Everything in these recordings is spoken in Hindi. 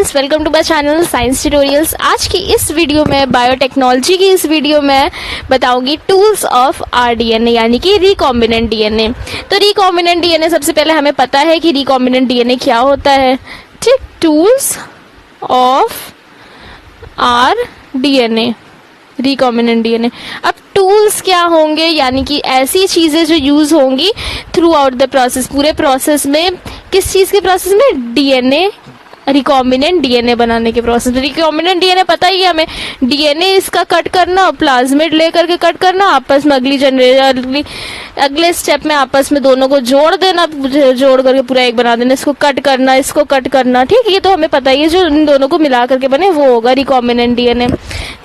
Friends, welcome to my channel science tutorials. आज की इस वीडियो में बायोटेक्नोलॉजी की इस वीडियो में बताऊंगी टूल्स ऑफ आरडीएनए यानी कि रिकॉम्बिनेंट डीएनए। तो रिकॉम्बिनेंट डीएनए सबसे पहले हमें पता है कि रिकॉम्बिनेंट डीएनए क्या होता है। ठीक, tools of rDNA, recombinant DNA. अब टूल्स क्या होंगे, यानी कि ऐसी चीजें जो यूज होंगी थ्रू आउट द प्रोसेस, पूरे प्रोसेस में। किस चीज के प्रोसेस में? डीएनए, रिकॉम्बिनेंट डीएनए बनाने के प्रोसेस में। रिकॉम्बिनेंट डीएनए पता ही है हमें, डीएनए इसका कट करना, प्लाज्मिड लेकर के कट करना, आपस में अगले स्टेप में आपस में दोनों को जोड़ देना, जोड़ करके पूरा एक बना देना, इसको कट करना, इसको कट करना। ठीक, ये तो हमें पता ही है, जो इन दोनों को मिला करके बने वो होगा रिकॉम्बिनेंट डीएनए।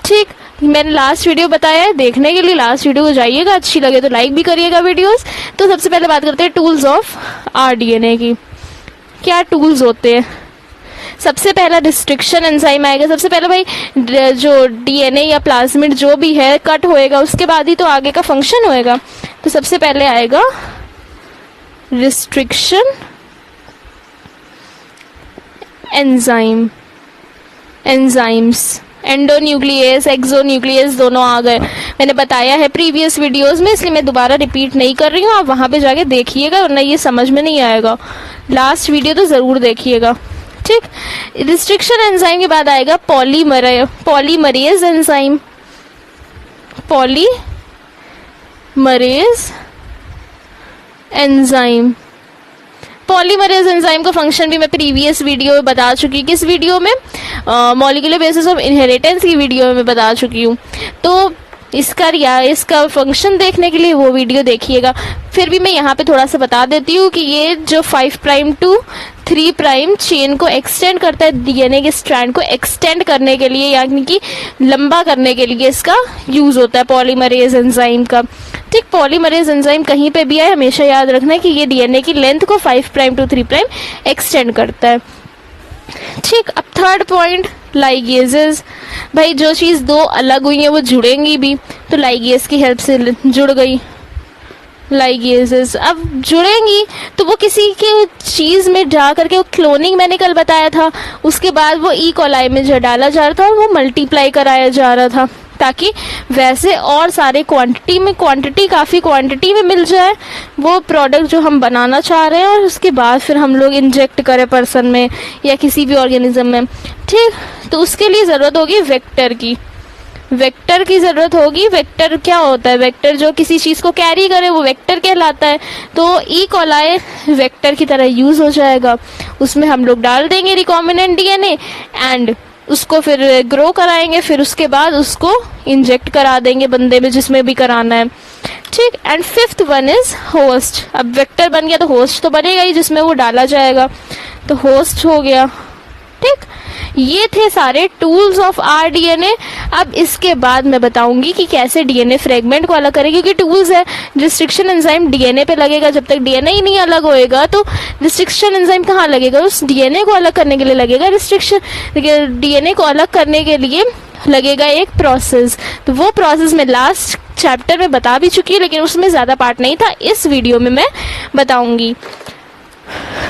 ठीक, मैंने लास्ट वीडियो बताया है, देखने के लिए लास्ट वीडियो को जाइएगा, अच्छी लगे तो लाइक भी करिएगा वीडियोस। तो सबसे पहले बात करते हैं टूल्स ऑफ आरडीएनए की। क्या टूल्स होते हैं? सबसे पहला रिस्ट्रिक्शन एंजाइम आएगा। सबसे पहले भाई जो डीएनए या प्लाज्मिड जो भी है कट होएगा, उसके बाद ही तो आगे का फंक्शन होएगा। तो सबसे पहले आएगा restriction enzyme, enzymes, endonuclease, exonuclease दोनों आ गए। मैंने बताया है प्रीवियस वीडियोस में, इसलिए मैं दोबारा रिपीट नहीं कर रही हूँ। आप वहां पे जाके देखिएगा, वरना ये समझ में नहीं आएगा। लास्ट वीडियो तो जरूर देखिएगा। ठीक, रिस्ट्रिक्शन एंजाइम के बाद आएगा polymerase enzyme, polymerase enzyme. Polymerase enzyme का फंक्शन भी मैं प्रीवियस वीडियो में बता चुकी। किस वीडियो में? मॉलिक्यूलर बेसिस ऑफ इनहेरिटेंस की वीडियो में बता चुकी हूँ। तो इसका फंक्शन देखने के लिए वो वीडियो देखिएगा। फिर भी मैं यहाँ पे थोड़ा सा बता देती हूँ कि ये जो 5 प्राइम टू 3 प्राइम चेन को एक्सटेंड करता है, डीएनए के स्ट्रैंड को एक्सटेंड करने के लिए, यानी कि लंबा करने के लिए इसका यूज होता है पॉलीमरेज एंजाइम का। ठीक, पॉलीमरेज एंजाइम कहीं पे भी आए हमेशा याद रखना है कि ये डीएनए की लेंथ को 5 प्राइम टू 3 प्राइम एक्सटेंड करता है। ठीक, अब थर्ड पॉइंट लाइगेजेस। भाई जो चीज दो अलग हुई है वो जुड़ेंगी भी, तो लाइगेज की हेल्प से जुड़ गई लाइगेजेस। अब जुड़ेंगी तो वो किसी के चीज में जा करके, वो क्लोनिंग मैंने कल बताया था, उसके बाद वो ई कोलाई में जो डाला जा रहा था और वो मल्टीप्लाई कराया जा रहा था, ताकि वैसे और सारे काफी क्वांटिटी में मिल जाए वो प्रोडक्ट जो हम बनाना चाह रहे हैं, और उसके बाद फिर हम लोग इंजेक्ट करें पर्सन में या किसी भी ऑर्गेनिज्म में। ठीक, तो उसके लिए जरूरत होगी वेक्टर की, वेक्टर की जरूरत होगी। वेक्टर क्या होता है? वेक्टर जो किसी चीज को कैरी करे वो वेक्टर कहलाता है। तो ई कोलाई वेक्टर की तरह यूज हो जाएगा, उसमें हम लोग डाल देंगे रिकॉम्बिनेंट डीएनए एंड उसको फिर ग्रो कराएंगे, फिर उसके बाद उसको इंजेक्ट करा देंगे बंदे में, जिसमें भी कराना है। ठीक, and fifth one is host. अब वेक्टर बन गया तो होस्ट तो बनेगा ही जिसमें वो डाला जाएगा, तो होस्ट हो गया। ठीक, ये थे सारे टूल्स ऑफ आरडीएनए। अब इसके बाद मैं बताऊंगी कि कैसे डीएनए फ्रेगमेंट को अलग करें, क्योंकि टूल्स है। रिस्ट्रिक्शन एंजाइम डीएनए पे लगेगा, जब तक डीएनए ही नहीं अलग होएगा तो रिस्ट्रिक्शन एंजाइम कहाँ लगेगा? उस डीएनए को अलग करने के लिए लगेगा। डीएनए को अलग करने के लिए लगेगा एक प्रोसेस। तो वो प्रोसेस मैं लास्ट चैप्टर में बता भी चुकी हूँ, लेकिन उसमें ज्यादा पार्ट नहीं था, इस वीडियो में मैं बताऊंगी।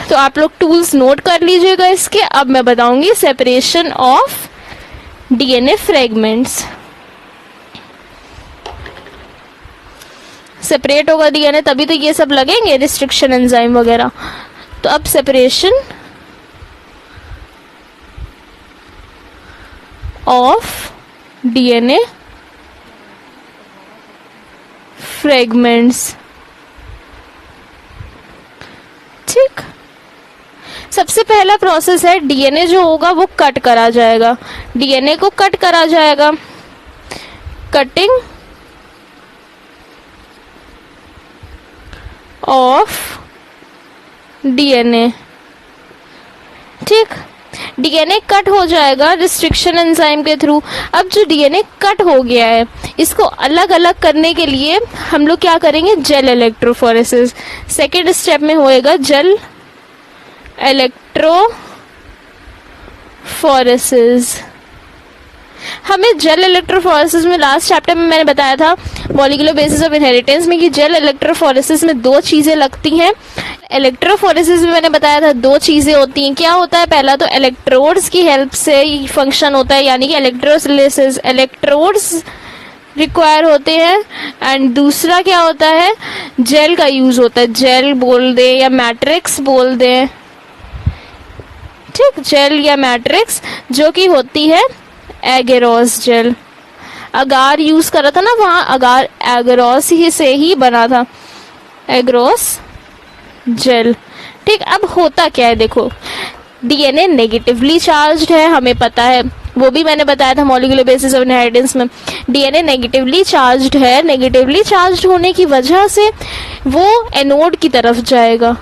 तो आप लोग टूल्स नोट कर लीजिएगा इसके। अब मैं बताऊंगी separation of DNA fragments. Separate होगा डीएनए तभी तो ये सब लगेंगे, रिस्ट्रिक्शन एंजाइम वगैरह। तो अब सेपरेशन ऑफ डीएनए फ्रेगमेंट्स। ठीक, सबसे पहला प्रोसेस है डीएनए जो होगा वो कट करा जाएगा। डीएनए को कट करा जाएगा, कटिंग ऑफ डीएनए। ठीक, डीएनए कट हो जाएगा रिस्ट्रिक्शन एंजाइम के थ्रू। अब जो डीएनए कट हो गया है, इसको अलग अलग करने के लिए हम लोग क्या करेंगे? Gel electrophoresis. सेकेंड स्टेप में होएगा जेल इलेक्ट्रोफोरेसिस। हमें जेल इलेक्ट्रोफोरेसिस में लास्ट चैप्टर में मैंने बताया था मॉलिक्यूलर बेसिस ऑफ इनहेरिटेंस में कि जेल इलेक्ट्रोफोरेसिस में दो चीजें लगती हैं। इलेक्ट्रोफोरेसिस में मैंने बताया था दो चीजें होती हैं। क्या होता है? पहला तो इलेक्ट्रोड्स की हेल्प से फंक्शन होता है, यानी कि इलेक्ट्रोलिसिस, इलेक्ट्रोड्स रिक्वायर होते हैं। एंड दूसरा क्या होता है? जेल का यूज होता है। जेल बोल दे या मैट्रिक्स बोल दे, ठीक, जेल या मैट्रिक्स, जो कि होती है एगेरोस जेल। अगार यूज करा था ना, वहां अगार एगेरोस ही से ही बना था, एगेरोस जेल। ठीक, अब होता क्या है देखो, डीएनए नेगेटिवली चार्ज्ड है, हमें पता है, वो भी मैंने बताया था मॉलिक्यूलर बेसिस ऑफ इनहेरिटेंस में। डीएनए नेगेटिवली चार्ज्ड है, नेगेटिवली चार्ज्ड होने की वजह से वो एनोड की तरफ जाएगा।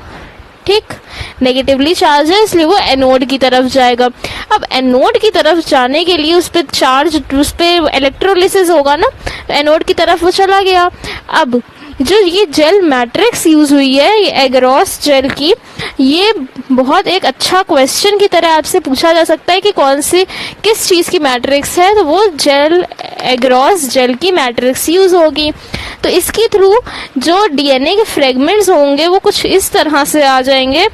ठीक, नेगेटिवली चार्ज है इसलिए वो एनोड की तरफ जाएगा। अब एनोड की तरफ जाने के लिए उस पर चार्ज, उस पर इलेक्ट्रोलिसिस होगा ना, तो एनोड की तरफ वो चला गया। अब जो ये जेल मैट्रिक्स यूज हुई है, ये एगेरोस जेल की, ये बहुत एक अच्छा क्वेश्चन की तरह आपसे पूछा जा सकता है कि कौन सी किस चीज की मैट्रिक्स है, तो वो जेल एगेरोस जेल की मैट्रिक्स यूज होगी। तो इसके थ्रू जो डीएनए के फ्रेगमेंट्स होंगे वो कुछ इस तरह से आ जाएंगे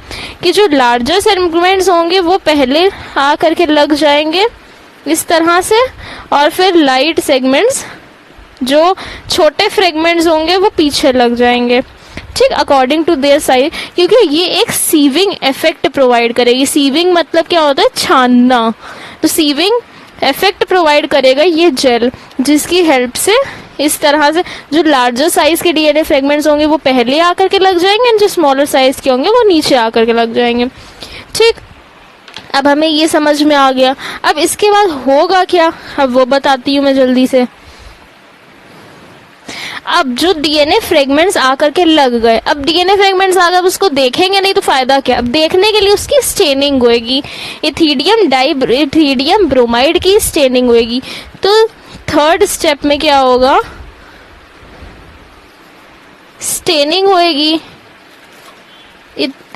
कि जो लार्जर सेगमेंट्स होंगे वो पहले आ करके लग जाएंगे इस तरह से, और फिर लाइट सेगमेंट्स, जो छोटे फ्रेगमेंट्स होंगे वो पीछे लग जाएंगे। ठीक, अकॉर्डिंग टू देयर साइज, क्योंकि ये एक सीविंग इफेक्ट प्रोवाइड करेगी। सीविंग मतलब क्या होता है? छानना। तो सीविंग इफेक्ट प्रोवाइड करेगा ये जेल, जिसकी हेल्प से इस तरह से जो लार्जर साइज के डीएनए फ्रेगमेंट्स होंगे वो पहले आकर के लग जाएंगे, और जो स्मॉलर साइज के होंगे वो नीचे आकर के लग जाएंगे। ठीक, अब हमें ये समझ में आ गया। अब इसके बाद होगा क्या, अब वो बताती हूँ मैं जल्दी से। अब जो डीएनए फ्रेगमेंट्स आकर के लग गए, अब डीएनए फ्रेगमेंट्स आ गए, अब उसको देखेंगे नहीं तो फायदा क्या? अब देखने के लिए उसकी स्टेनिंग होएगी, इथीडियम ब्रोमाइड की स्टेनिंग होएगी। तो थर्ड स्टेप में क्या होगा? स्टेनिंग होएगी।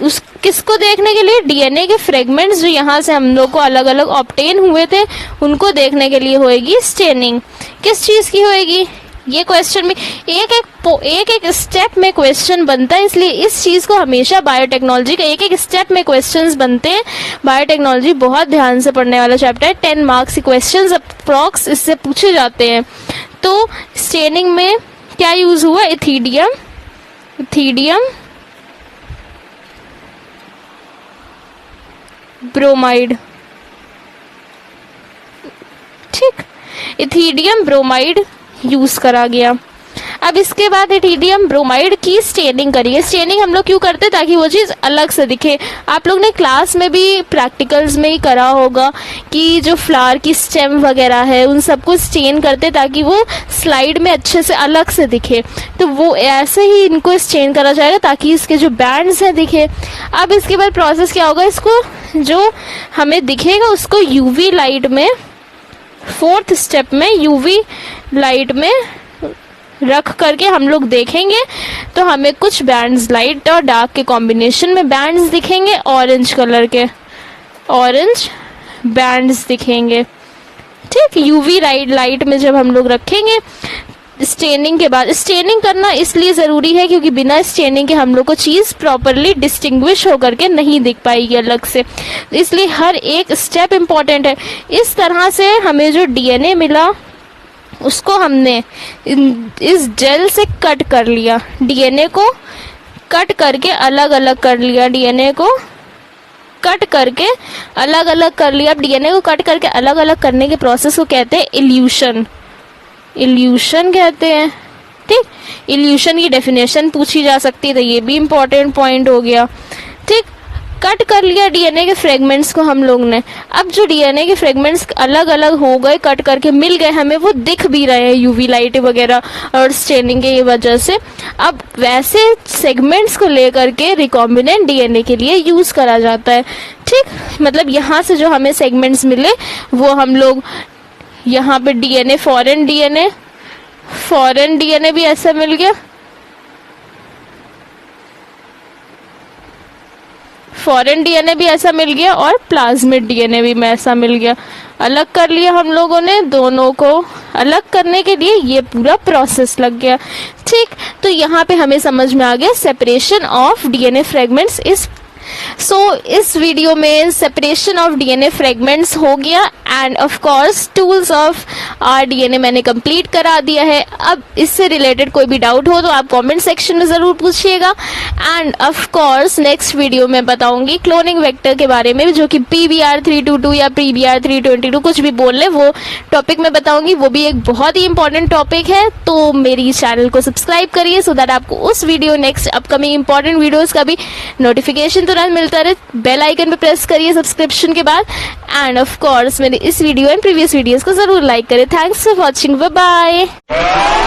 उस किसको देखने के लिए? डीएनए के फ्रेगमेंट्स जो यहाँ से हम लोग को अलग अलग ऑब्टेन हुए थे उनको देखने के लिए होएगी स्टेनिंग। किस चीज की होएगी? ये क्वेश्चन में एक एक स्टेप में क्वेश्चन बनता है, इसलिए इस चीज को हमेशा बायोटेक्नोलॉजी का एक एक स्टेप में क्वेश्चंस बनते हैं। बायोटेक्नोलॉजी बहुत ध्यान से पढ़ने वाला चैप्टर है। 10 मार्क्स के क्वेश्चंस अप्रॉक्स इससे पूछे जाते हैं। तो स्टेनिंग में क्या यूज हुआ? Ethidium bromide. ठीक, इथीडियम ब्रोमाइड यूज करा गया। अब इसके बाद इथीडियम ब्रोमाइड की स्टेनिंग करिए। स्टेनिंग हम लोग क्यों करते हैं? ताकि वो चीज अलग से दिखे। आप लोग ने क्लास में भी प्रैक्टिकल्स में ही करा होगा कि जो फ्लावर की स्टेम वगैरह है उन सबको स्टेन करते ताकि वो स्लाइड में अच्छे से अलग से दिखे। तो वो ऐसे ही इनको स्टेन करा जाएगा ताकि इसके जो बैंड्स हैं दिखे। अब इसके बाद प्रोसेस क्या होगा? इसको जो हमें दिखेगा उसको यूवी लाइट में, फोर्थ स्टेप में यूवी लाइट में रख करके हम लोग देखेंगे तो हमें कुछ बैंड्स, लाइट और डार्क के कॉम्बिनेशन में बैंड्स दिखेंगे, ऑरेंज कलर के ऑरेंज बैंड्स दिखेंगे। ठीक, यूवी लाइट में जब हम लोग रखेंगे स्टेनिंग के बाद। स्टेनिंग करना इसलिए जरूरी है क्योंकि बिना स्टेनिंग के हम लोग को चीज प्रॉपरली डिस्टिंग्विश होकर के नहीं दिख पाएगी अलग से, इसलिए हर एक स्टेप इम्पोर्टेंट है। इस तरह से हमें जो डीएनए मिला उसको हमने इस जेल से कट कर लिया, डीएनए को कट करके अलग अलग कर लिया, डीएनए को कट करके अलग अलग कर लिया। अब डीएनए को कट करके अलग अलग करने के प्रोसेस को कहते हैं इल्यूशन, इल्यूशन कहते हैं। ठीक, इल्यूशन की डेफिनेशन पूछी जा सकती है तो ये भी इम्पोर्टेंट पॉइंट हो गया। ठीक, कट कर लिया डीएनए के फ्रेगमेंट्स को हम लोग ने। अब जो डीएनए के फ्रेगमेंट्स अलग अलग हो गए, कट करके मिल गए, हमें वो दिख भी रहे हैं यूवी लाइट वगैरह और स्टेनिंग के वजह से। अब वैसे सेगमेंट्स को लेकर के रिकॉम्बिनेंट डीएनए के लिए यूज करा जाता है। ठीक, मतलब यहाँ से जो हमें सेगमेंट्स मिले वो हम लोग यहाँ पे डीएनए, फॉरेन डीएनए भी ऐसा मिल गया, फॉरेन डीएनए भी ऐसा मिल गया और प्लाज्मिड डीएनए भी में ऐसा मिल गया। अलग कर लिया हम लोगों ने, दोनों को अलग करने के लिए ये पूरा प्रोसेस लग गया। ठीक, तो यहाँ पे हमें समझ में आ गया separation of DNA fragments is इस वीडियो में सेपरेशन ऑफ डीएनए फ्रेगमेंट्स हो गया and of course tools of R DNA मैंने कंप्लीट करा दिया है। अब इससे रिलेटेड कोई भी डाउट हो तो आप कमेंट सेक्शन में ज़रूर पूछिएगा and of course next video में बताऊंगी क्लोनिंग वेक्टर के बारे में, जो कि PBR322 या PBR322 कुछ भी बोल ले, वो टॉपिक मैं बताऊंगी। वो भी एक बहुत ही इंपॉर्टेंट टॉपिक है, तो मेरी चैनल को सब्सक्राइब करिए सो दैट आपको उस video next upcoming important videos का भी नोटिफिकेशन तुरंत मिलता रहे। बेल आइकन पे प्रेस करिए सब्सक्रिप्शन के बाद एंड ऑफ कोर्स मेरे इस वीडियो एंड प्रीवियस वीडियोस को जरूर लाइक करें। Thanks for watching, bye bye.